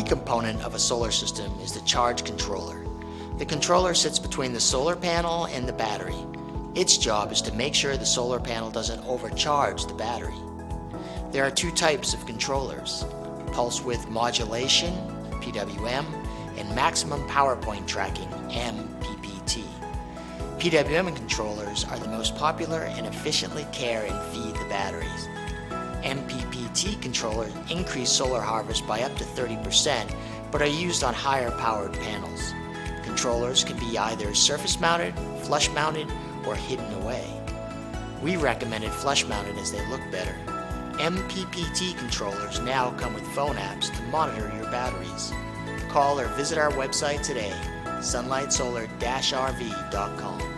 component of a solar system is the charge controller. The controller sits between the solar panel and the battery. Its job is to make sure the solar panel doesn't overcharge the battery. There are two types of controllers: pulse width modulation, PWM, and maximum power point tracking, MPPT. PWM controllers are the most popular and efficiently care and feed the batteries. MPPT controllers increase solar harvest by up to 30%, but are used on higher powered panels. Controllers can be either surface mounted, flush mounted, or hidden away. We recommended flush mounted as they look better. MPPT controllers now come with phone apps to monitor your batteries. Call or visit our website today, sunlightsolar-rv.com.